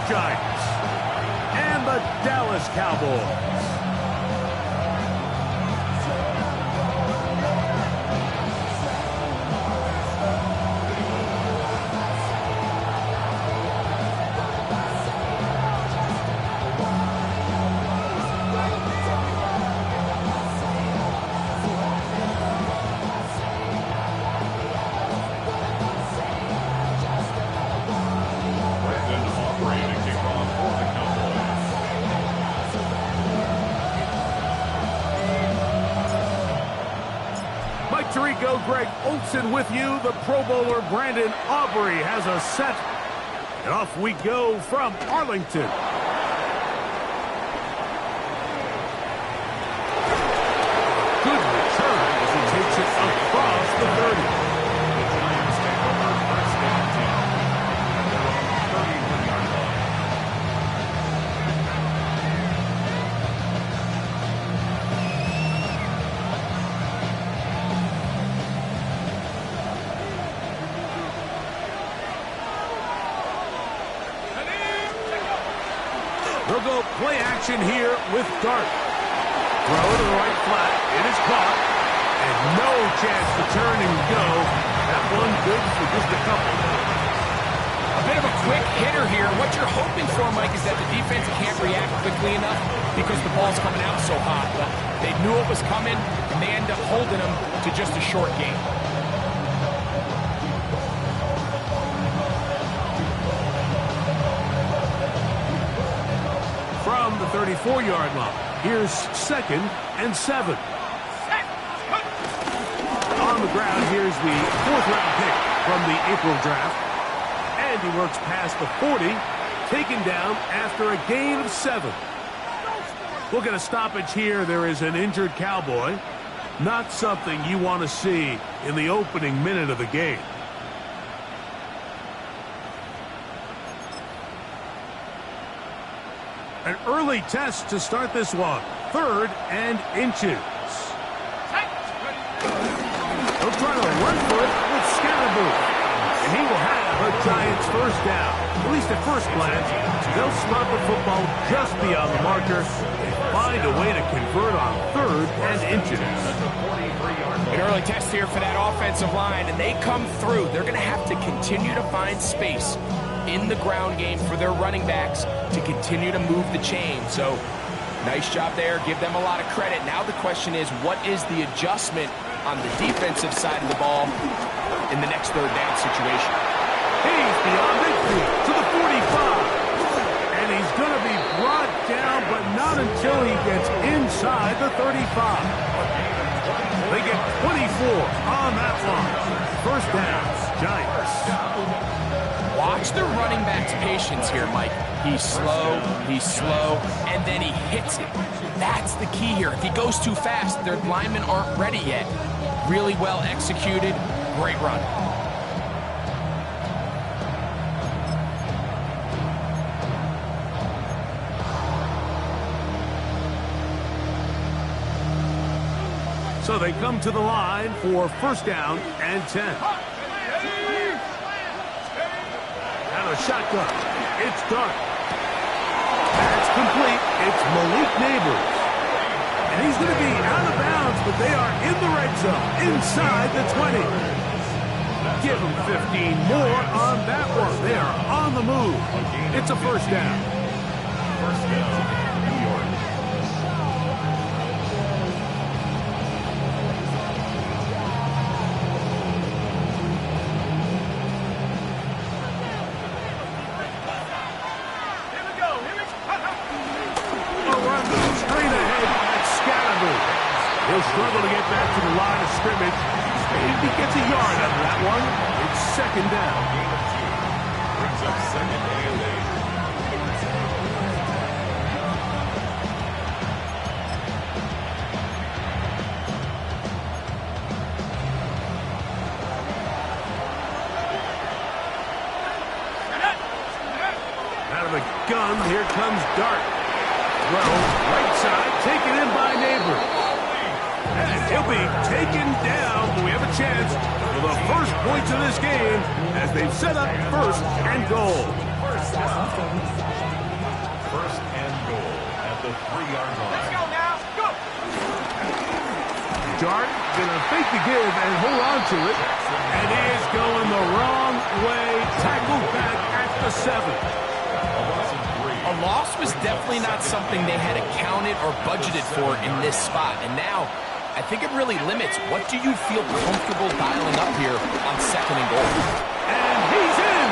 Giants and the Dallas Cowboys. Tirico, Greg Olsen with you. The Pro Bowler Brandon Aubrey has a set. And off we go from Arlington. Good return as he takes it across the 30. They'll go play action here with Dart. Throw to the right flat. It is caught. And no chance to turn and go. That one good for just a couple. A bit of a quick hitter here. What you're hoping for, Mike, is that the defense can't react quickly enough because the ball's coming out so hot. But they knew it was coming, and they end up holding them to just a short game. From the 34-yard line, here's 2nd and 7. On the ground, here's the 4th-round pick from the April draft. And he works past the 40, taken down after a gain of 7. We'll get a stoppage here. There is an injured Cowboy. Not something you want to see in the opening minute of the game. An early test to start this one. 3rd and inches. He'll try to run for it with Scatterboo. And he will have a Giants first down. At least at first glance, they'll spot the football just beyond the marker and find a way to convert on 3rd and inches. An early test here for that offensive line, and they come through. They're going to have to continue to find space in the ground game for their running backs to continue to move the chain. So, nice job there. Give them a lot of credit. Now the question is, what is the adjustment on the defensive side of the ball in the next 3rd down situation? He's beyond it to the 45. And he's going to be brought down, but not until he gets inside the 35. They get 24 on that one. First down, Giants. Watch the running back's patience here, Mike. He's slow, and then he hits it. That's the key here. If he goes too fast, their linemen aren't ready yet. Really well executed, great run. So they come to the line for first down and 10. A shotgun. It's Dart. That's complete. It's Malik Neighbors. And he's going to be out of bounds, but they are in the red zone, inside the 20. Give them 15 more on that one. They are on the move. It's a first down. First down, New York. He'll struggle to get back to the line of scrimmage. If he gets a yard out of that one, it's 2nd down. Brings up 2nd and 8. Out of the gun, here comes Dart. Throw, right side, taken in by Neighbors. And he'll be taken down. We have a chance for the first points of this game as they've set up 1st and goal. Let's go now. Go. Dart gonna fake the give and hold on to it. And he is going the wrong way. Tackled back at the 7. A loss was definitely not something they had accounted or budgeted for in this spot. And now, I think it really limits what do you feel comfortable dialing up here on 2nd and goal. And he's in.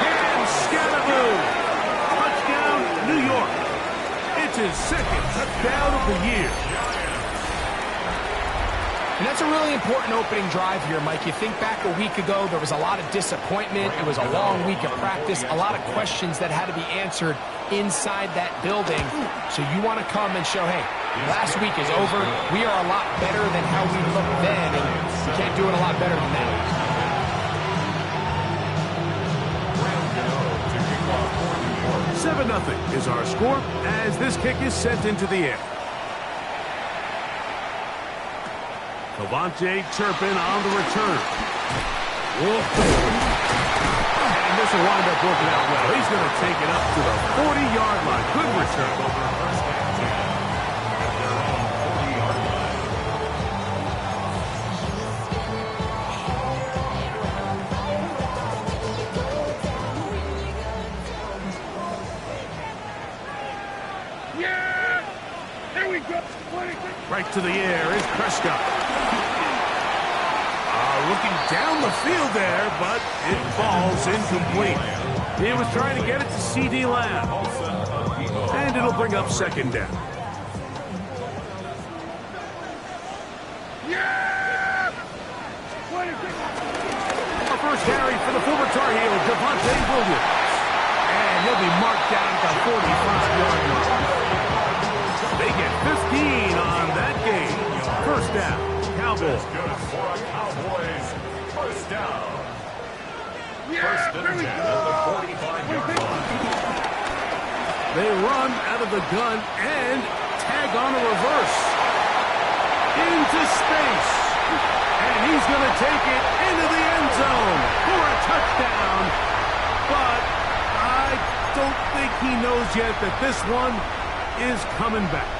And Scatterboo. Touchdown, New York. It's his 2nd touchdown of the year. And that's a really important opening drive here, Mike. You think back a week ago, there was a lot of disappointment. It was a long week of practice, a lot of questions that had to be answered inside that building. So you want to come and show, hey, last week is over. We are a lot better than how we looked then, and we can't do it a lot better than that. 7-0 is our score as this kick is sent into the air. Cavante Turpin on the return. Whoa. And this will wind up working out well. He's going to take it up to the 40-yard line. Good return. Yeah! There we go. Right to the air is Prescott. Looking down the field there, but it falls incomplete. He was trying to get it to C.D. Lamb. And it'll bring up 2nd down. Yeah! Our first carry for the former Tar Heel, Devontae Williams. And he'll be marked down at the 45-yard line. They get 15 on that game. 1st down, Cowboys. First down. First and 10 at the 45-yard line. They run out of the gun and tag on a reverse. Into space. And he's going to take it into the end zone for a touchdown. But I don't think he knows yet that this one is coming back.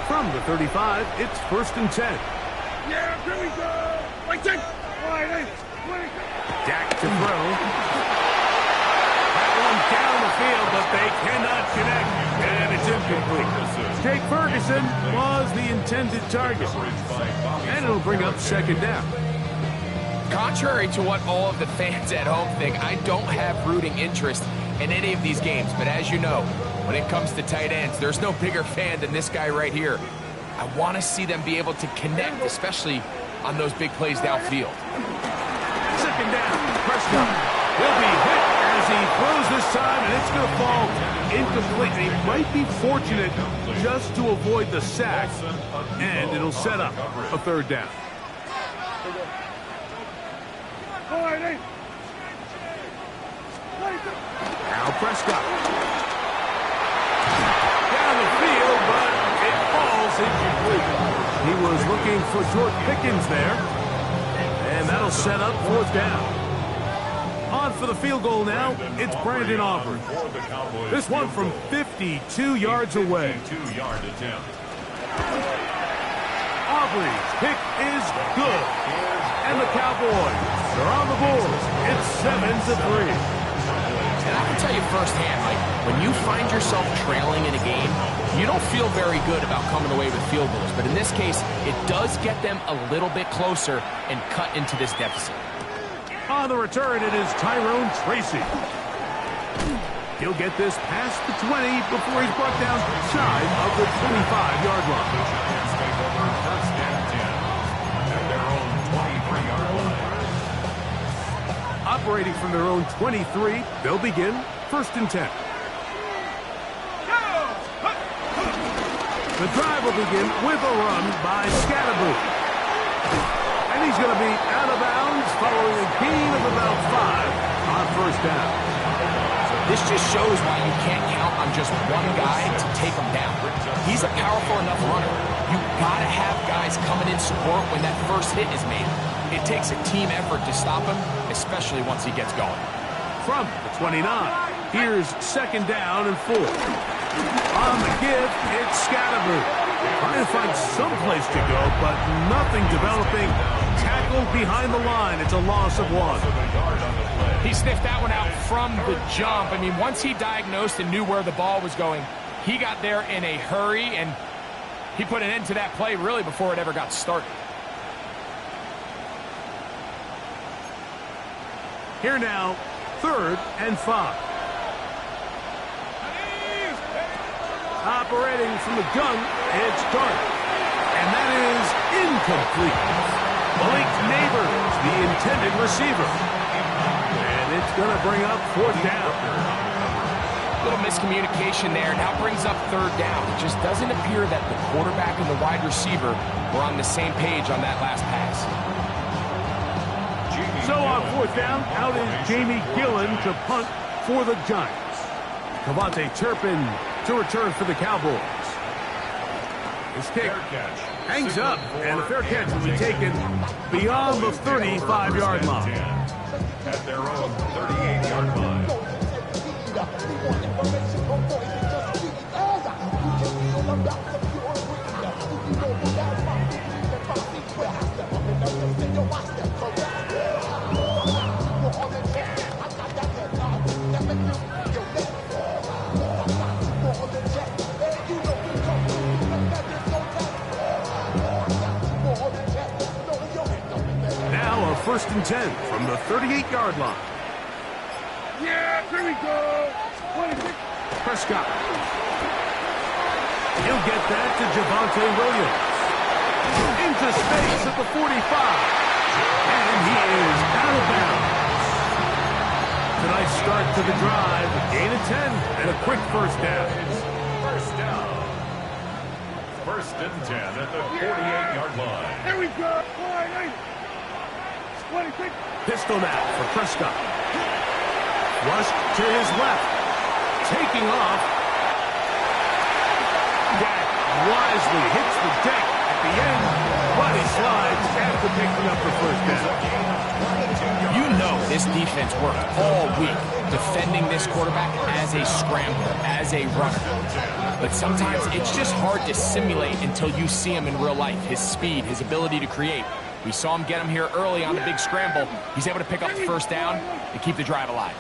From the 35, it's 1st and 10. Yeah, here we go. Dak to throw. That one down the field, but they cannot connect. And it's incomplete. Jake Ferguson was the intended target. And it'll bring up 2nd down. Contrary to what all of the fans at home think, I don't have rooting interest in any of these games. But as you know, when it comes to tight ends, there's no bigger fan than this guy right here. I want to see them be able to connect, especially on those big plays downfield. 2nd down, Prescott will be hit as he throws this time, and it's going to fall incomplete. He might be fortunate just to avoid the sack, and it'll set up a 3rd down. Now Prescott. Down the field, but it falls incomplete. He was looking for George Pickens there. And that'll set up 4th down. On for the field goal now, it's Brandon Aubrey. This one from 52 yards away. Aubrey's pick is good. And the Cowboys are on the board. It's 7-3. And I can tell you firsthand, Mike, when you find yourself trailing in a game, you don't feel very good about coming away with field goals. But in this case, it does get them a little bit closer and cut into this deficit. On the return, it is Tyrone Tracy. He'll get this past the 20 before he's brought down shy of the 25-yard line. Operating from their own 23, they'll begin 1st and 10. The drive will begin with a run by Scatterboo. And he's going to be out of bounds following a gain of about 5 on 1st down. This just shows why you can't count on just one guy to take him down. He's a powerful enough runner. You've got to have guys coming in support when that first hit is made. It takes a team effort to stop him, especially once he gets going. From the 29, here's 2nd down and 4. On the give, it's Scatterboo. Trying to find some place to go, but nothing developing. Tackled behind the line. It's a loss of 1. He sniffed that one out from the jump. I mean, once he diagnosed and knew where the ball was going, he got there in a hurry, and he put an end to that play really before it ever got started. Here now, 3rd and 5. Operating from the gun, it's Dart. And that is incomplete. Malik Neighbors, the intended receiver. And it's going to bring up 4th down. Little miscommunication there. Now brings up 3rd down. It just doesn't appear that the quarterback and the wide receiver were on the same page on that last pass. So on 4th down, out is Jamie Gillen to punt for the Giants. Cavante Turpin to return for the Cowboys. His kick hangs up, and a fair catch will be taken beyond the 35-yard line. At their own 38-yard line. Now a 1st and 10 from the 38-yard line. Yeah, here we go. Prescott. He'll get that to Javonte Williams. Into space at the 45. And he is out of bounds. Tonight's start to the drive. Gain of 10 and a quick 1st down. First down. 1st and 10 at the 48-yard line. Here we go. 26. Pistol now for Prescott. Rush to his left. Taking off. Dak wisely hits the deck at the end. Body slides after picking up the 1st down. You know this defense worked all week defending this quarterback as a scrambler, as a runner. But sometimes it's just hard to simulate until you see him in real life. His speed, his ability to create. We saw him get him here early on the big scramble. He's able to pick up the 1st down and keep the drive alive.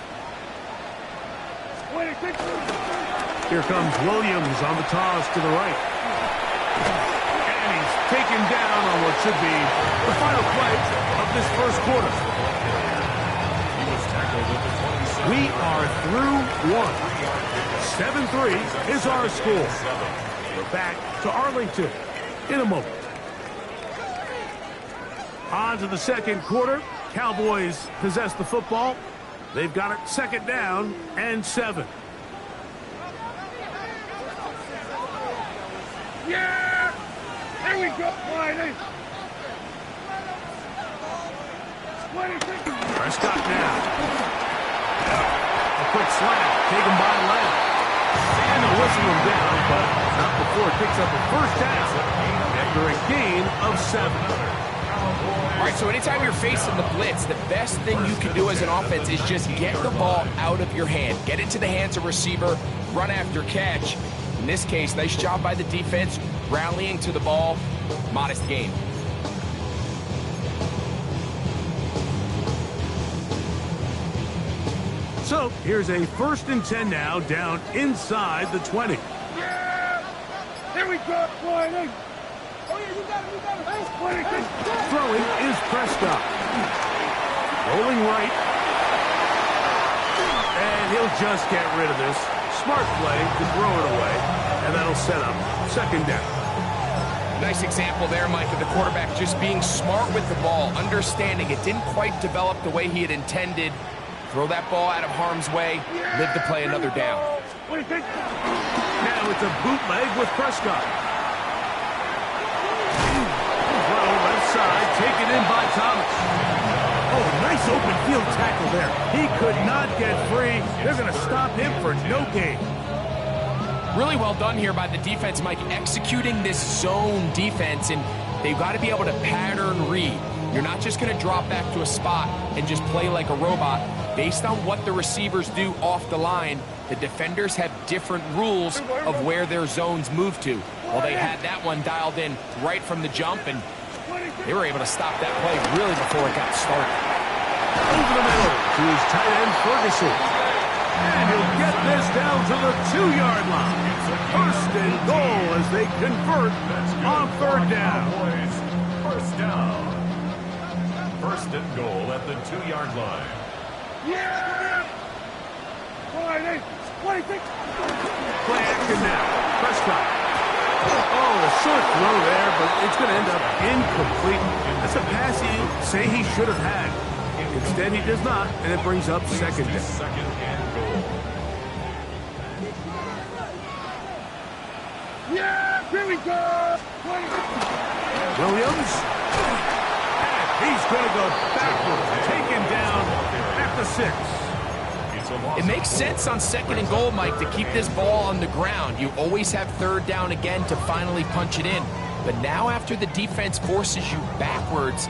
Here comes Williams on the toss to the right. And he's taken down on what should be the final play of this 1st quarter. We are through 1. 7-3 is our score. We're back to Arlington in a moment. On to the 2nd quarter. Cowboys possess the football. They've got it 2nd down and 7. Yeah! There we go. Prescott now. A quick slant taken by Lamb. And they'll whistle him down, but not before it picks up a 1st down after a gain of 7. All right, so anytime you're facing the blitz, the best thing you can do as an offense is just get the ball out of your hand. Get it to the hands of receiver, run after catch. In this case, nice job by the defense, rallying to the ball, modest gain. So here's a 1st and 10 now, down inside the 20. Yeah! Here we go. Oh, yeah, you got it. Throwing is Prescott. Rolling right. And he'll just get rid of this. Smart play to throw it away. And that'll set up 2nd down. Nice example there, Mike, of the quarterback just being smart with the ball, understanding it didn't quite develop the way he had intended. Throw that ball out of harm's way, live to play another down. Now it's a bootleg with Prescott. Throw left side, taken in by Thomas. Oh, nice open field tackle there. He could not get free. They're going to stop him for no gain. Really well done here by the defense, Mike, executing this zone defense, and they've got to be able to pattern read. You're not just going to drop back to a spot and just play like a robot. Based on what the receivers do off the line, the defenders have different rules of where their zones move to. Well, they had that one dialed in right from the jump, and they were able to stop that play really before it got started. Over the middle to his tight end, Ferguson. And he'll get this down to the 2-yard line. First and goal as they convert on third down. First down. First and goal at the 2-yard line. Yeah! Play action now. Prescott. Oh, a short throw there, but it's going to end up incomplete. That's a pass he say he should have had. Instead, he does not, and it brings up second down. Second and goal. Yeah! Here we go! Williams. And he's going to go backwards. Taken down at the 6. It makes sense on second and goal, Mike, to keep this ball on the ground. You always have third down again to finally punch it in. But now after the defense forces you backwards,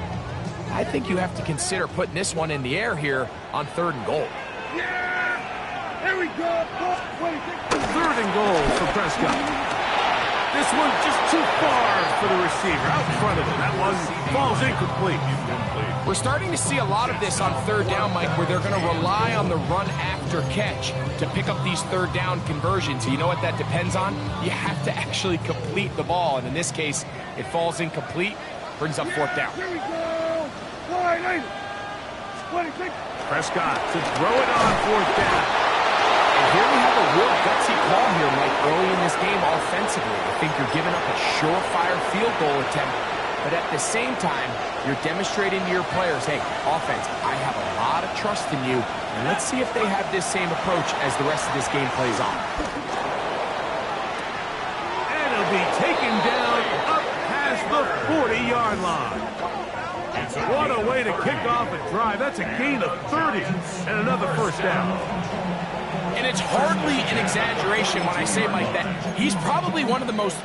I think you have to consider putting this one in the air here on third and goal. Yeah! Here we go! Third and goal for Prescott. This one just too far for the receiver. Out in front of him. That one falls incomplete. We're starting to see a lot of this on third down, Mike, where they're going to rely on the run after catch to pick up these third down conversions. You know what that depends on? You have to actually complete the ball, and in this case, it falls incomplete, brings up fourth down. Here we go! Prescott to throw it on fourth down. And here we have a real gutsy call here, Mike, early in this game offensively. I think you're giving up a surefire field goal attempt, but at the same time, you're demonstrating to your players, hey, offense, I have a lot of trust in you, and let's see if they have this same approach as the rest of this game plays on. And it'll be taken down up past the 40-yard line. What a way to kick off a drive. That's a gain of 30 and another first down. And it's hardly an exaggeration when I say, Mike, that he's probably one of the most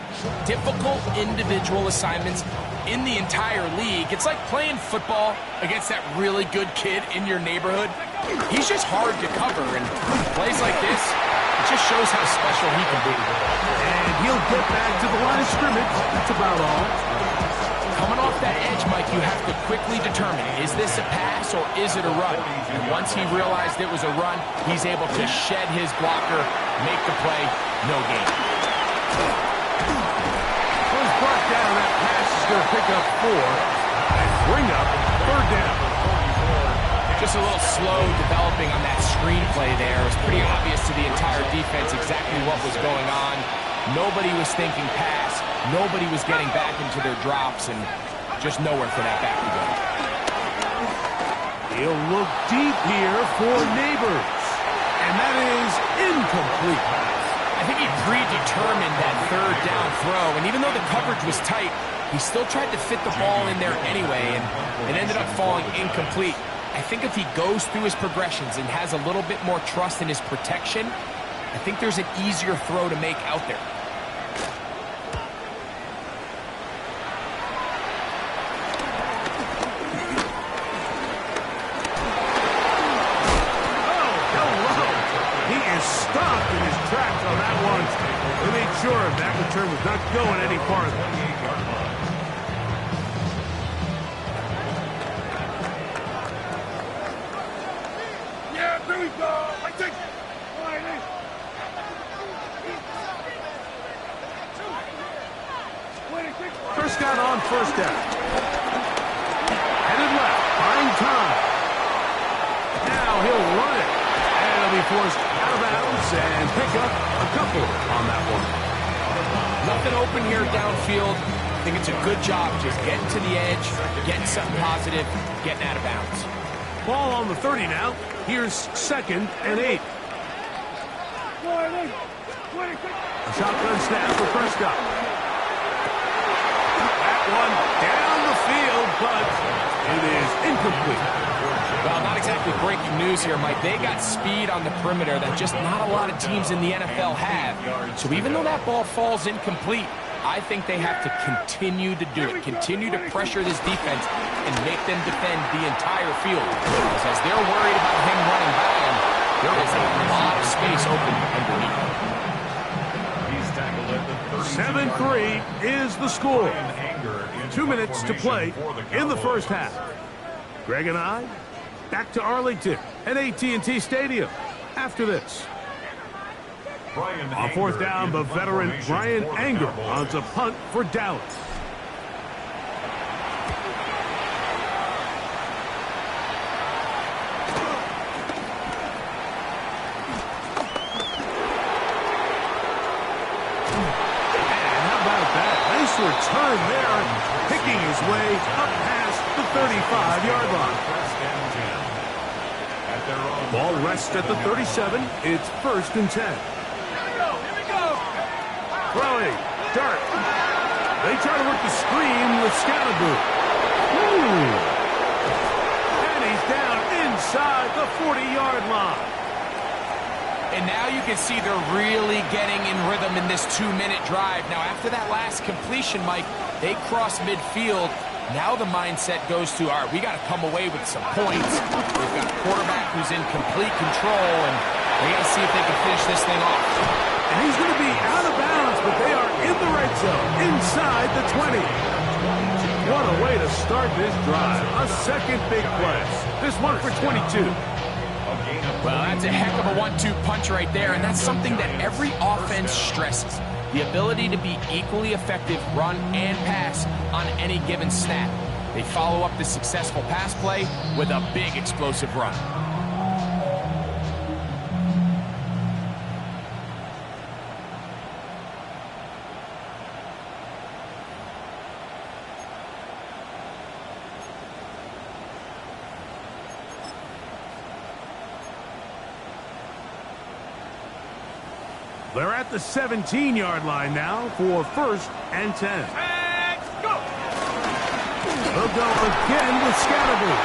difficult individual assignments in the entire league. It's like playing football against that really good kid in your neighborhood. He's just hard to cover, and plays like this, it just shows how special he can be. And he'll get back to the line of scrimmage. That's about all. Coming off that edge, Mike, you have to quickly determine, is this a pass or is it a run? And once he realized it was a run, he's able to shed his blocker, make the play, no gain. Was brought down. That pass is going to pick up 4 and bring up third down. Just a little slow developing on that screenplay there. It was pretty obvious to the entire defense exactly what was going on. Nobody was thinking pass. Nobody was getting back into their drops, and just nowhere for that back to go. He'll look deep here for Neighbors, and that is incomplete. I think he predetermined that third down throw, and even though the coverage was tight, he still tried to fit the ball in there anyway, and it ended up falling incomplete. I think if he goes through his progressions and has a little bit more trust in his protection, I think there's an easier throw to make out there. Stopped in his tracks on that one. They made sure that return was not going any farther. Yeah, here we go. I take it. Prescott on first down. Headed left, buying time. Now he'll run it. And he'll be forced out of bounds and pick up a couple on that one. Nothing open here downfield. I think it's a good job just getting to the edge, getting something positive, getting out of bounds. Ball on the 30 now. Here's second and 8. A shotgun snap for Prescott. That one down the field, but it is incomplete. Well, not exactly breaking news here, Mike. They got speed on the perimeter that just not a lot of teams in the NFL have. So even though that ball falls incomplete, I think they have to continue to do it, continue to pressure this defense and make them defend the entire field. Because as they're worried about him running by him, there is a lot of space open underneath. He's tackled at the 7-3 is the score. 2 minutes to play in the first half. Greg and I back to Arlington at AT&T Stadium after this. On fourth down, the veteran Brian Anger on a punt for Dallas. And how about that? Nice return there, picking his way up past the 35-yard line. Ball rests at the 37. It's 1st and 10. Throwing, Dart. They try to work the screen with Scatterboo. And he's down inside the 40-yard line. And now you can see they're really getting in rhythm in this 2-minute drive. Now, after that last completion, Mike, they cross midfield. Now the mindset goes to, all right, we got to come away with some points. We've got a quarterback who's in complete control, and they got to see if they can finish this thing off. And he's going to be out of bounds, but they are in the red zone, inside the 20. What a way to start this drive. A second big play. This one for 22. Well, that's a heck of a 1-2 punch right there, and that's something that every offense stresses. The ability to be equally effective run and pass on any given snap. They follow up the successful pass play with a big explosive run. They're at the 17-yard line now for 1st and 10. Let's go! They'll go again with Scatterboo.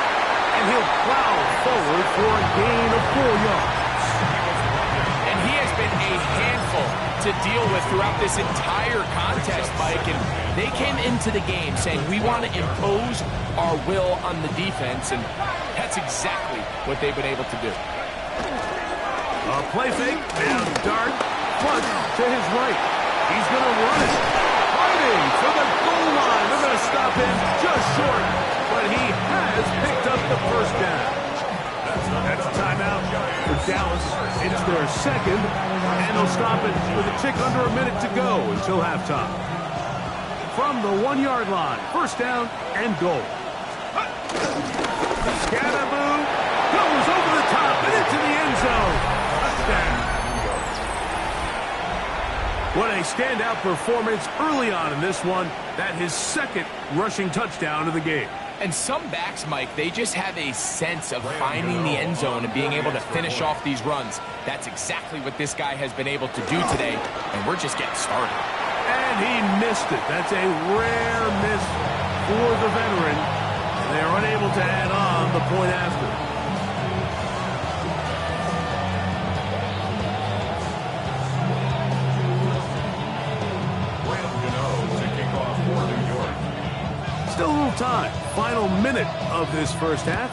And he'll plow forward for a gain of 4 yards. And he has been a handful to deal with throughout this entire contest, Mike. And they came into the game saying, we want to impose our will on the defense. And that's exactly what they've been able to do. A play fake, and Dart flush to his right. He's going to run it. Fighting for the goal line. They're going to stop him just short, but he has picked up the 1st down. That's a timeout for Dallas. It's their 2nd, and they'll stop it with a tick under a minute to go until halftime. From the 1-yard line, 1st down and goal. Scatterboo goes over the top and into the end zone. Touchdown. What a standout performance early on in this one. That his 2nd rushing touchdown of the game. And some backs, Mike, they just have a sense of finding the end zone and being able to finish off these runs. That's exactly what this guy has been able to do today, and we're just getting started. And he missed it. That's a rare miss for the veteran. And they are unable to add on the point after. Still a little time. Final minute of this first half.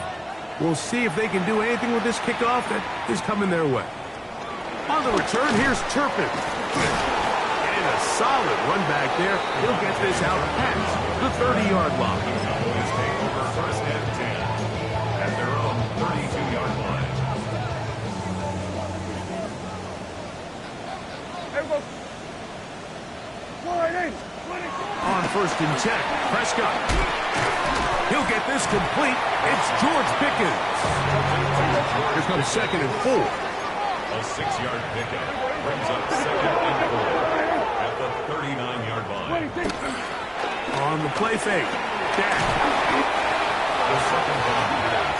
We'll see if they can do anything with this kickoff that is coming their way. On the return, here's Turpin. And a solid run back there. He'll get this out past the 30-yard line. Dolphins take over 1st and 10 at their own 32-yard line. Everybody, line in. On 1st and 10, Prescott. He'll get this complete. It's George Pickens. Here comes 2nd and 4. A 6-yard pickup brings up 2nd and 4 at the 39-yard line. On the play fake, Dak. The 2nd down pass.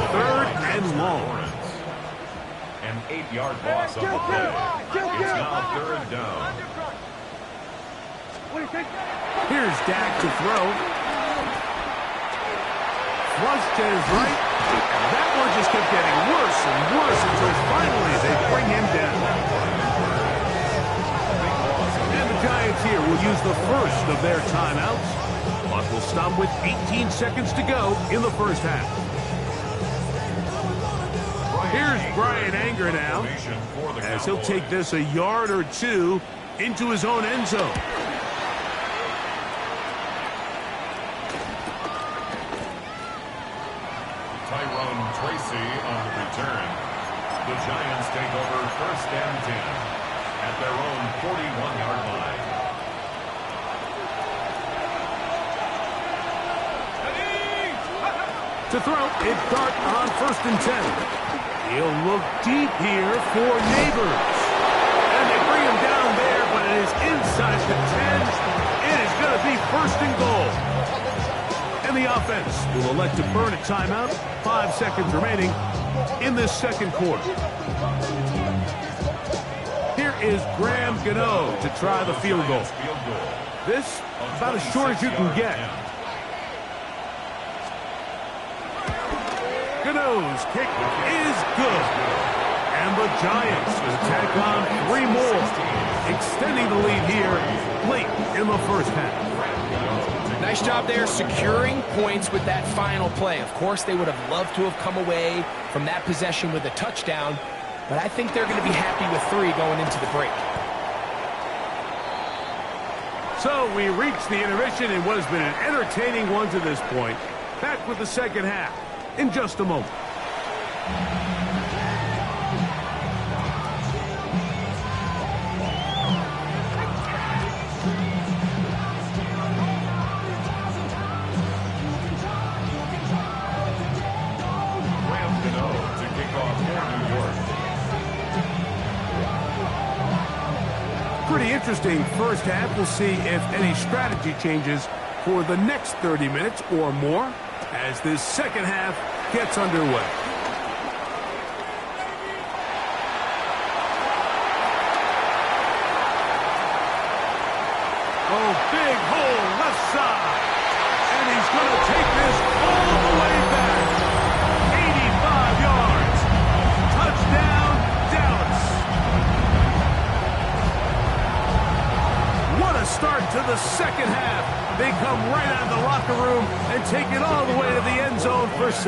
3rd and long. An 8-yard loss on the play. It's now 3rd down. Here's Dak to throw. Flush to his right. And that one just kept getting worse and worse until finally they bring him down. And the Giants uses the first of their timeouts. Clock will stop with 18 seconds to go in the first half. Here's Brian Anger now, as he'll take this a yard or two into his own end zone. Tracy on the return. The Giants take over 1st and 10 at their own 41-yard line. To throw, it's Dart on 1st and 10. He'll look deep here for Neighbors. And they bring him down there, but it is inside the 10. It is going to be 1st and goal. And the offense will elect to burn a timeout. 5 seconds remaining in this second quarter. Here is Graham Gano to try the field goal. This about as short as you can get. Gano's kick is good. And the Giants will tack on 3 more, extending the lead here late in the first half. Nice job there securing points with that final play. Of course, they would have loved to have come away from that possession with a touchdown, but I think they're going to be happy with 3 going into the break. So we reach the intermission in what has been an entertaining one to this point. Back with the second half in just a moment. Pretty interesting first half. We'll see if any strategy changes for the next 30 minutes or more as this second half gets underway. Oh, big hole left side. And he's going to take this all the way back. 85 yards. Touchdown, Dallas. What a start to the second half. They come right out of the locker room and take it all the way to the end zone for 6.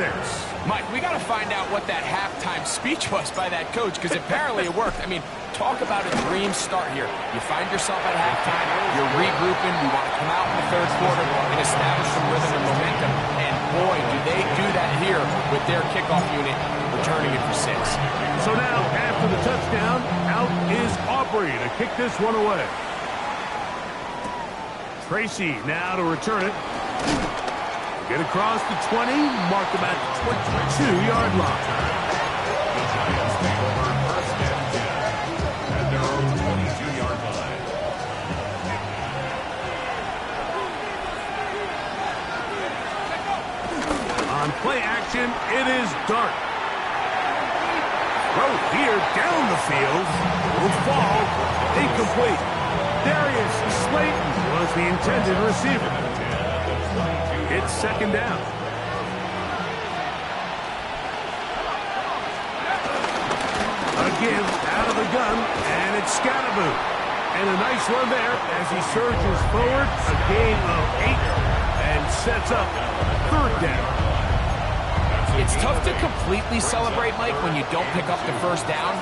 Mike, we got to find out what that halftime speech was by that coach, because apparently it worked. I mean, talk about a dream start here. You find yourself at halftime, you're regrouping, you want to come out in the third quarter and establish some rhythm and momentum. And boy, do they do that here with their kickoff unit returning it for 6. So now, after the touchdown, out is Aubrey to kick this one away. Tracy now to return it. Get across the 20, mark them at the 22-yard line. The Giants take over 1st and 10 at their own 22-yard line. On play action, it is Dart. Throw here down the field. Will fall. Incomplete. Darius Slayton was the intended receiver. It's second down. A give out of the gun, and it's Scatterboot. And a nice run there as he surges forward, a gain of 8, and sets up 3rd down. It's tough to completely celebrate, Mike, when you don't pick up the first down,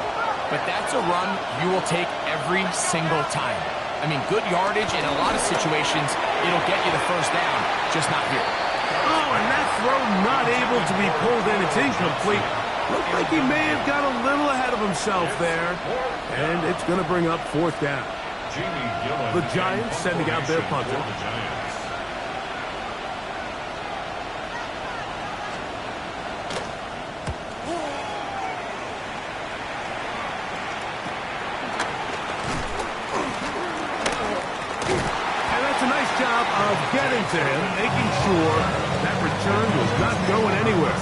but that's a run you will take every single time. I mean, good yardage in a lot of situations, it'll get you the first down, just not here. Oh, and that throw not able to be pulled in. It's incomplete. Looked like he may have got a little ahead of himself there, and it's going to bring up 4th down. The Giants sending out their punter. Of getting to him, making sure that return was not going anywhere.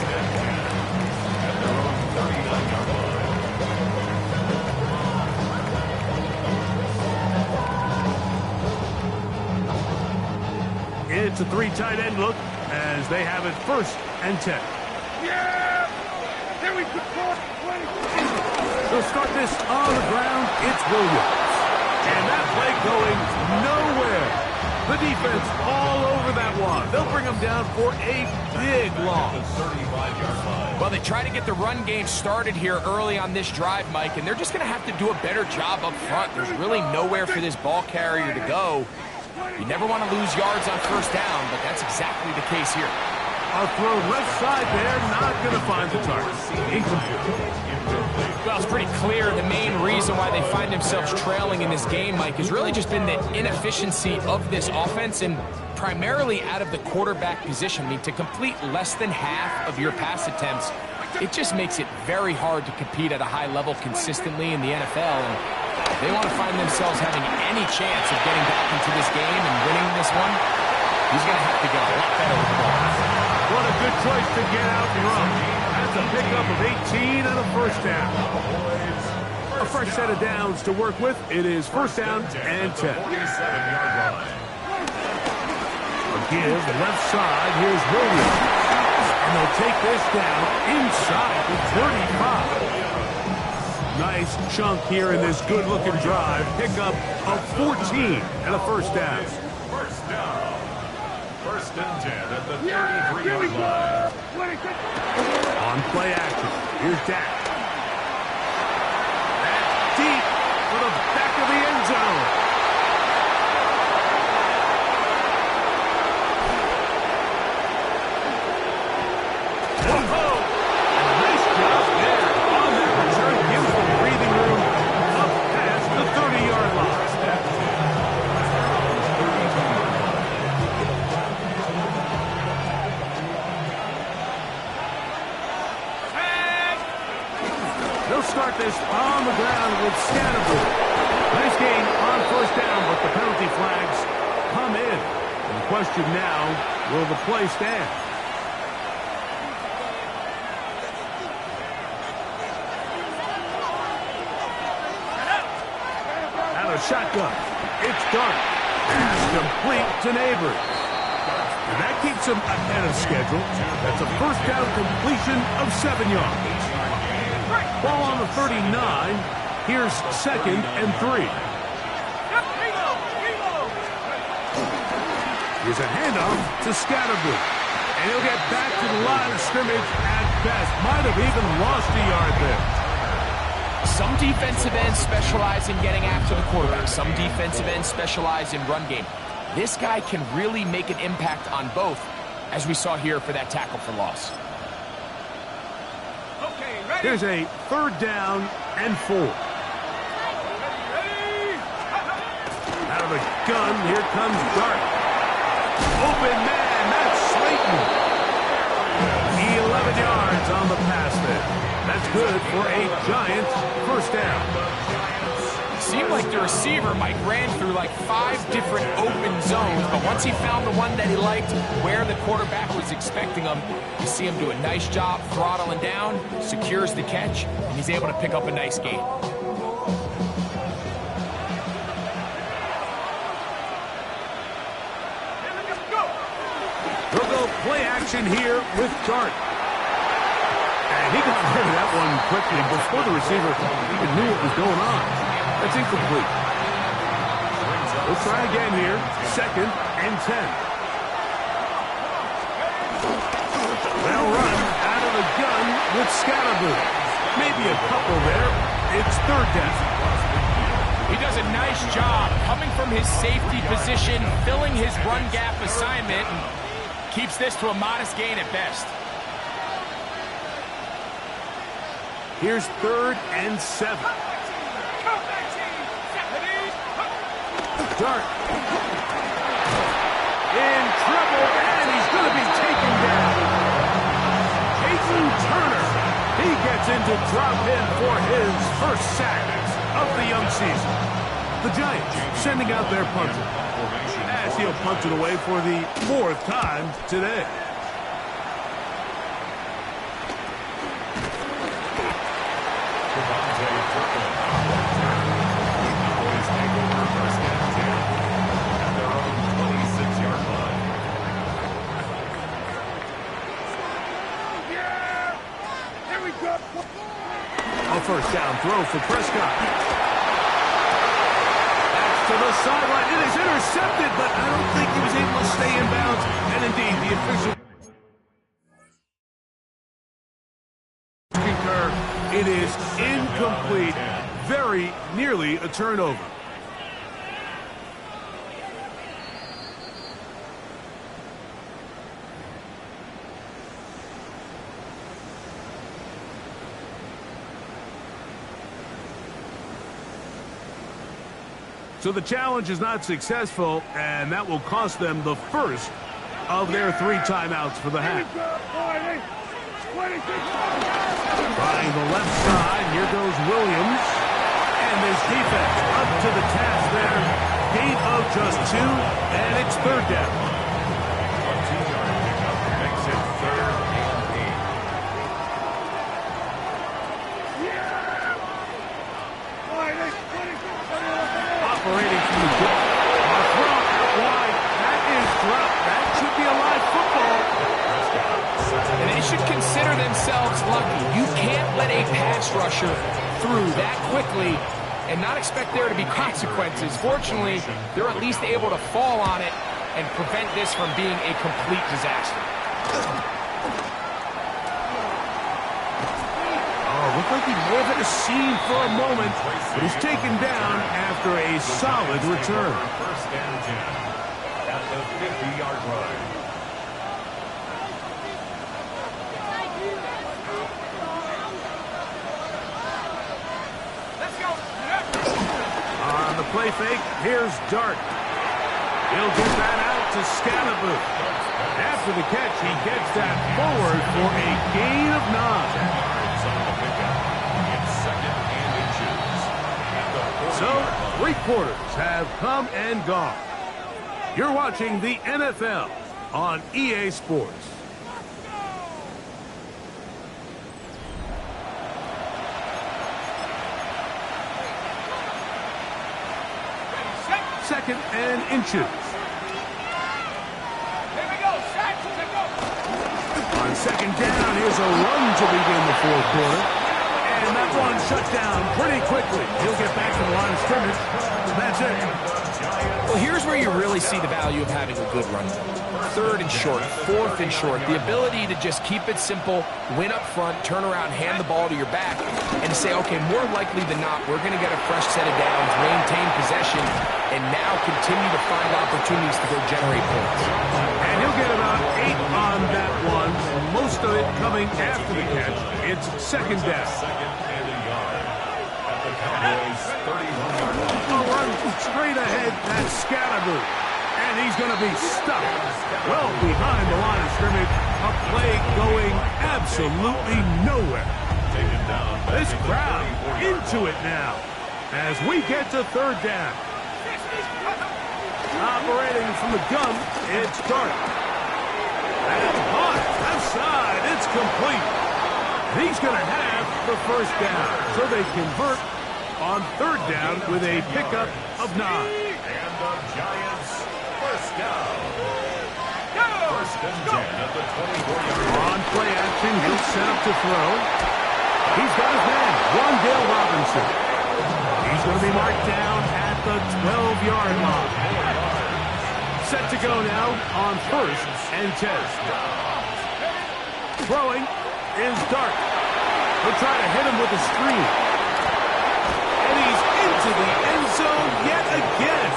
It's a 3 tight end look as they have it 1st and 10. Yeah! There we go. They'll start this on the ground. It's Williams. And that play going nowhere. The defense all over that one. They'll bring them down for a big loss. Well, they try to get the run game started here early on this drive, Mike, and they're just going to have to do a better job up front. There's really nowhere for this ball carrier to go. You never want to lose yards on first down, but that's exactly the case here. A throw left side there, not going to find the target. Incomplete. Well, it's pretty clear the main reason why they find themselves trailing in this game, Mike, has really just been the inefficiency of this offense and primarily out of the quarterback position. I mean, to complete less than half of your pass attempts, it just makes it very hard to compete at a high level consistently in the NFL. And if they want to find themselves having any chance of getting back into this game and winning this one, he's going to have to get a lot better with the ball. What a good choice to get out and run. That's a pickup of 18 and a first down. A fresh set of downs to work with. It is first down and 10. A give left side. Here's Williams. And they'll take this down inside the 35. Nice chunk here in this good-looking drive. Pickup of 14 and a first down. First and 10 at the 33-yard line. On play action, here's Dak. That's deep for the back of the end zone. Whoa! Nice job there. On that return, gives them breathing room up past the 30-yard line. They'll start this on the ground with Scattergood. Nice gain on first down, but the penalty flags come in. And the question now, will the play stand? Out of shotgun. It's Dart. Pass complete to Neighbors. And that keeps him ahead of schedule. That's a first down completion of 7 yards. Ball on the 39. Here's second and 3. Here's a handoff to Scattergood. And he'll get back to the line of scrimmage at best. Might have even lost a yard there. Some defensive ends specialize in getting after the quarterback. Some defensive ends specialize in run game. This guy can really make an impact on both, as we saw here for that tackle for loss. Here's a third down and 4. Out of the gun, here comes Dart. Open man, that's Slayton. 11 yards on the pass there. That's good for a Giants first down. Seemed like the receiver, Mike, ran through like 5 different open zones, but once he found the one that he liked, where the quarterback was expecting him, you see him do a nice job throttling down, secures the catch, and he's able to pick up a nice gain. They'll go play action here with Dart. And he got rid of that one quickly before the receiver even knew what was going on. That's incomplete. We'll try again here. Second and 10. They'll run out of the gun with Scattergood. Maybe a couple there. It's third down. He does a nice job coming from his safety position, filling his run gap assignment, and keeps this to a modest gain at best. Here's third and 7. Dart in trouble, and he's going to be taken down. Jason Turner, he gets into drop in for his first sack of the young season. The Giants sending out their punter, as he'll punt it away for the 4th time today. A first down throw for Prescott. That's to the the sideline. It is intercepted, but I don't think he was able to stay in bounds. And indeed, the official concur. It is incomplete. Very nearly a turnover. So the challenge is not successful, and that will cost them the first of their 3 timeouts for the half. Trying the left side, here goes Williams. And his defense up to the task there. Gain of just 2, and it's third down. A 2-yard pickup makes it 3rd and 8. Operating from the goal. A throw out wide. That is dropped. That should be a live football. And they should consider themselves lucky. You can't let a pass rusher through that quickly and not expect there to be consequences. Fortunately, they're at least able to fall on it and prevent this from being a complete disaster. Oh, looked like he may have hit a seam for a moment, but he's taken down after a solid return. 1st and 10 at the 50-yard line. On the play fake, here's Dart. He'll get that out to Scalaboo. After the catch, he gets that forward for a gain of 9. Yards on the pickup. It's 2nd and inches. At the 40-yard line. So, 3 quarters have come and gone. You're watching the NFL on EA Sports. Second and inches. On second down, here's a run to begin the 4th quarter. And that one shut down pretty quickly. He'll get back to the line of scrimmage. That's it. Well, here's where you really see the value of having a good run. 3rd and short, 4th and short. The ability to just keep it simple, win up front, turn around, hand the ball to your back, and say, okay, more likely than not, we're going to get a fresh set of downs, maintain possession, and now continue to find opportunities to go generate points. And he'll get about 8 on that one, most of it coming after the catch. It's 2nd down. 2nd and a yard. At the Cowboys' 31-yard line. A run straight ahead, that's Scalaboo. And he's going to be stuck well behind the line of scrimmage. A play going absolutely nowhere. Taken down. This crowd into it now as we get to 3rd down. Operating from the gun, it's Dart. And on left side, it's complete. He's going to have the 1st down. So they convert on 3rd down with a pickup of 9. And the Giants first down. 1st and 10 at the 24-yard line. On play action, he'll set up to throw. He's got his man, Wandale Robinson. He's going to be marked down at the 12-yard line. Set to go now on 1st and 10. Throwing is Dart. He'll try to hit him with a screen. And he's into the end zone yet again.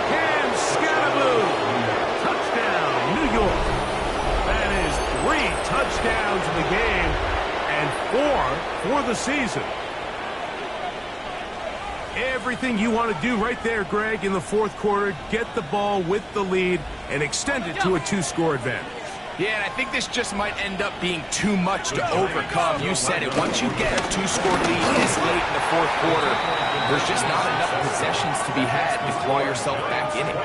Cam Scalaboo. Touchdown, New York. That is 3 touchdowns in the game and 4 for the season. Everything you want to do right there, Greg, in the 4th quarter, get the ball with the lead and extend it to a 2-score advantage. Yeah, and I think this just might end up being too much to overcome. You said it. Once you get a 2-score lead this late in the 4th quarter, there's just not enough possessions to be had to claw yourself back in it.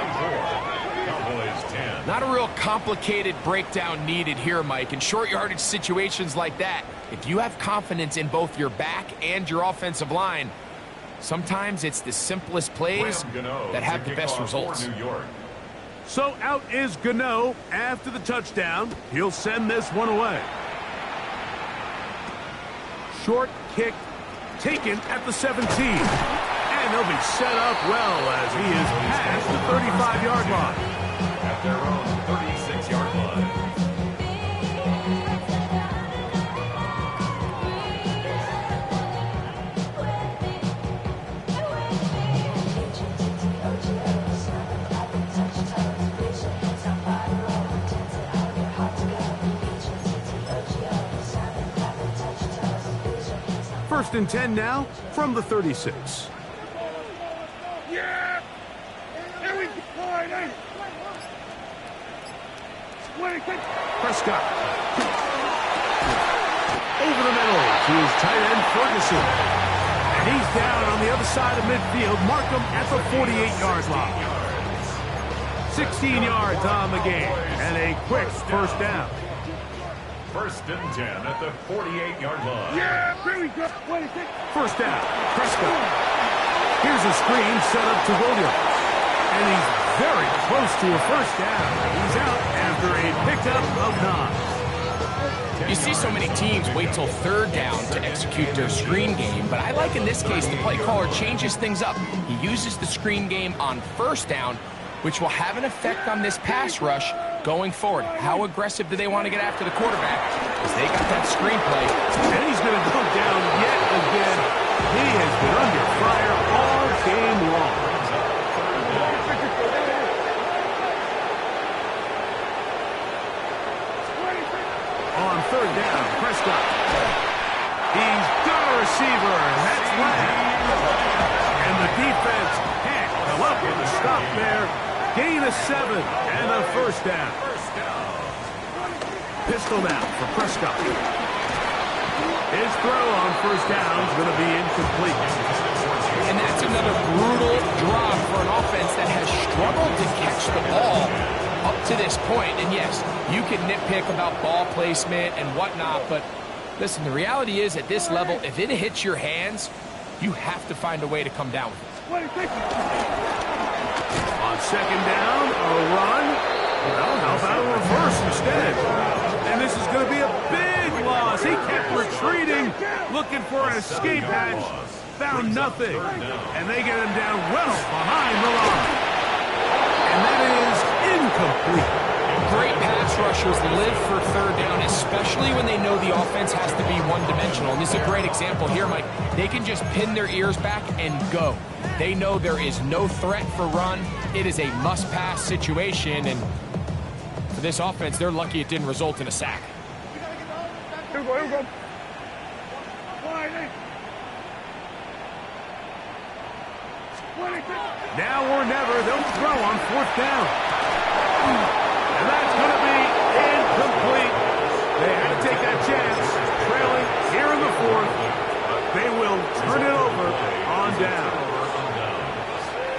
Cowboys 10. Not a real complicated breakdown needed here, Mike. In short yardage situations like that, if you have confidence in both your back and your offensive line, sometimes it's the simplest plays that have the best results. New York. So out is Gano after the touchdown. He'll send this one away. Short kick taken at the 17. And they'll be set up well as he is past the 35-yard line. At their own 36-yard line. First and 10 now from the 36. Yeah! Here we go! Prescott. Over the middle to his tight end, Ferguson. And he's down on the other side of midfield. Mark him at the 48-yard line. 16 yards on the game. And a quick first down. First and 10 at the 48-yard line. Yeah! Here we go! First down, Prescott. Here's a screen set up to Williams. And he's very close to a first down. He's out after a pickup of 9. You see so many teams wait till third down to execute their screen game, but I like in this case the play caller changes things up. He uses the screen game on first down, which will have an effect on this pass rush going forward. How aggressive do they want to get after the quarterback? Because they got that screen play. And he's going to go down yet again. He has been under fire all game long. On third down, Prescott. He's got a receiver, and that's Lamb. And the defense can't come up with a stop there. Gain of 7 and a first down. Pistol now for Prescott. His throw on first down is going to be incomplete. And that's another brutal drop for an offense that has struggled to catch the ball up to this point. And yes, you can nitpick about ball placement and whatnot, but listen, the reality is at this level, if it hits your hands, you have to find a way to come down with it. On second down, a run. Well, how about a reverse instead? And this is going to be a big loss. He kept retreating, looking for an escape hatch. Found nothing. And they get him down well behind the line. And that is incomplete. Great pass rushers live for third down, especially when they know the offense has to be one-dimensional. And this is a great example here, Mike. They can just pin their ears back and go. They know there is no threat for run. It is a must-pass situation, and for this offense, they're lucky it didn't result in a sack. Here we go, here we go. Now or never, they'll throw on fourth down. And that's going to be incomplete. They had to take that chance. Trailing here in the fourth. They will turn it over on down.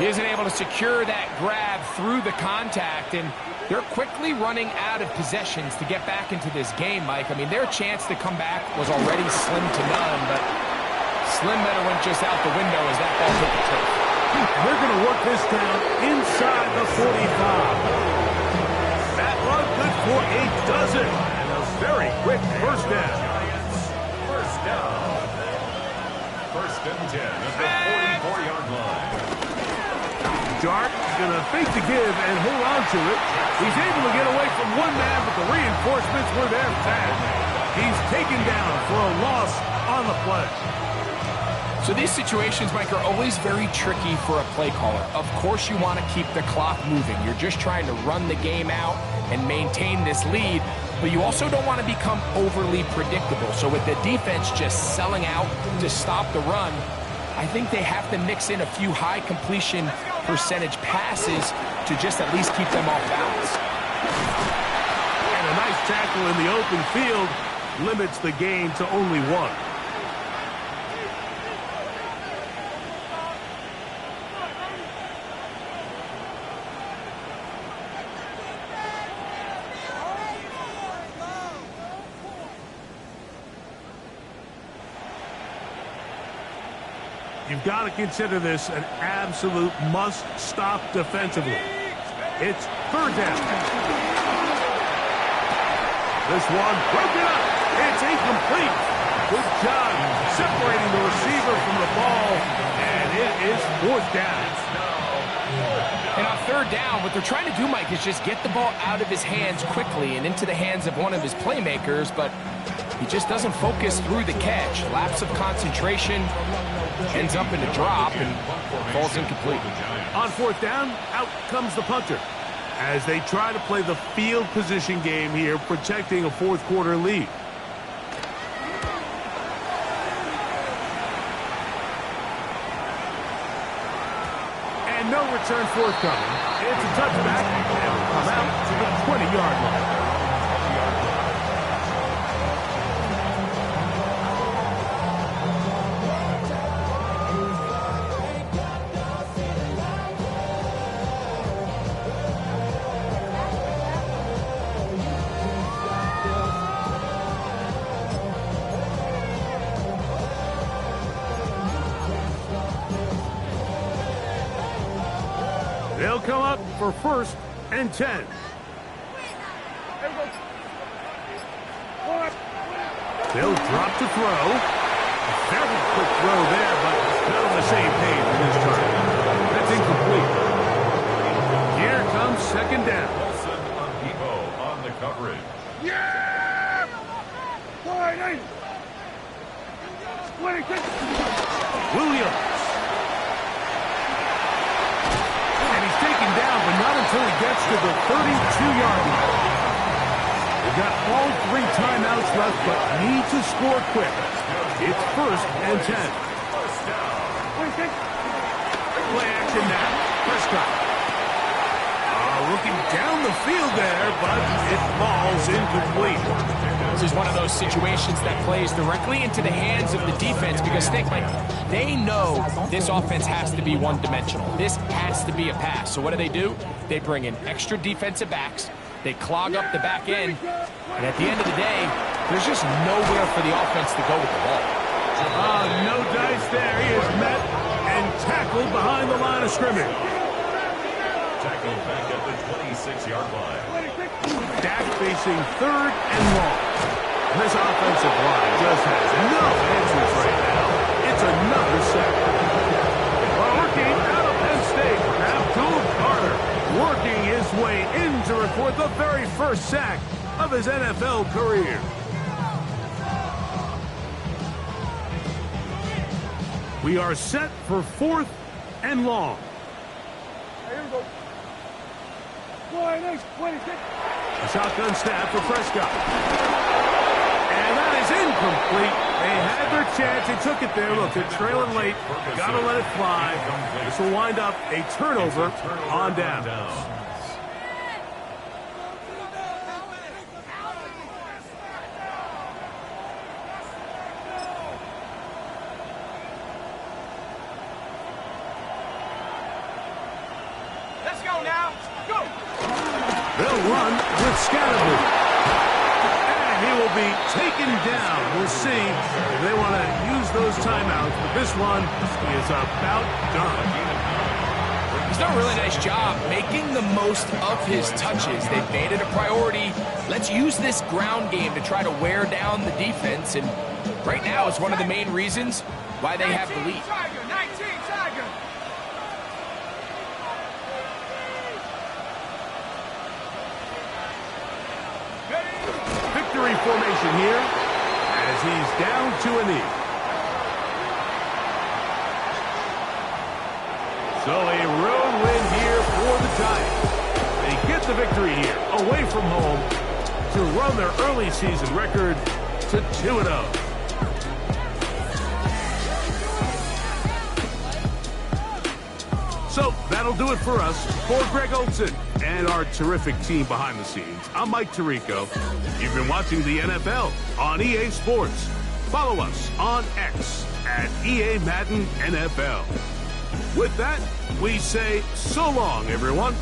He isn't able to secure that grab through the contact, and they're quickly running out of possessions to get back into this game, Mike. I mean, their chance to come back was already slim to none, but slim better went just out the window as that ball hit the turf. They're going to work this down inside the 45. That run good for a dozen. And a very quick first down. First down. First and 10 at the 44-yard line. Dart is going to fake the give and hold on to it. He's able to get away from one man, but the reinforcements were there fast. He's taken down for a loss on the play. So these situations, Mike, are always very tricky for a play caller. Of course you want to keep the clock moving. You're just trying to run the game out and maintain this lead, but you also don't want to become overly predictable. So with the defense just selling out to stop the run, I think they have to mix in a few high completion percentage passes to just at least keep them off balance. And a nice tackle in the open field limits the gain to only 1. You've got to consider this an absolute must-stop defensively. It's third down. This one broken up. It's incomplete. Good job separating the receiver from the ball, and It is fourth down. And on third down, what they're trying to do, Mike, is just get the ball out of his hands quickly and into the hands of one of his playmakers, but he just doesn't focus through the catch. Lapse of concentration, ends up in a drop, and falls incomplete. On fourth down, out comes the punter as they try to play the field position game here, protecting a fourth quarter lead. And no return forthcoming. It's a touchback, and will come out to the 20-yard line. They'll come up for 1st and 10. They'll drop to throw. A very quick throw there, but not on the same page this time. That's incomplete. Here comes 2nd down. Wilson on the coverage. Yeah! Wide 8. Williams. Taken down, but not until he gets to the 32-yard line. They've got all 3 timeouts left, but need to score quick. It's 1st and 10. Play action now. Prescott. Looking down the field there, but it falls incomplete. This is one of those situations that plays directly into the hands of the defense because, think, Mike, they know this offense has to be one-dimensional. This has to be a pass. So what do? They bring in extra defensive backs. They clog up the back end. And at the end of the day, there's just nowhere for the offense to go with the ball. No dice there. He is met and tackled behind the line of scrimmage. Tackled back at the 26-yard line. Dak facing 3rd and long. This offensive line just has no answers right now. It's another sack. Working out of Penn State, Abdul Carter working his way in to record the very first sack of his NFL career. We are set for 4th and long. Here we go. Wide 8. 26. A shotgun snap for Prescott. And that is incomplete. They had their chance. They took it there. Look, they're trailing late. Got to let it fly. This will wind up a turnover on down. Let's go now. Go. They'll run with Scatterby. And he will be taken down. We'll see if they want to use those timeouts. But this one is about done. He's done a really nice job making the most of his touches. They've made it a priority. Let's use this ground game to try to wear down the defense. And right now is one of the main reasons why they have the lead. Tiger, 19, Tiger. Victory formation here as he's down to a knee. So a road win here for the Giants. They get the victory here away from home to run their early season record to 2-0. So that'll do it for us. For Greg Olson and our terrific team behind the scenes, I'm Mike Tirico. You've been watching the NFL on EA Sports. Follow us on X at EA Madden NFL. With that, we say so long, everyone.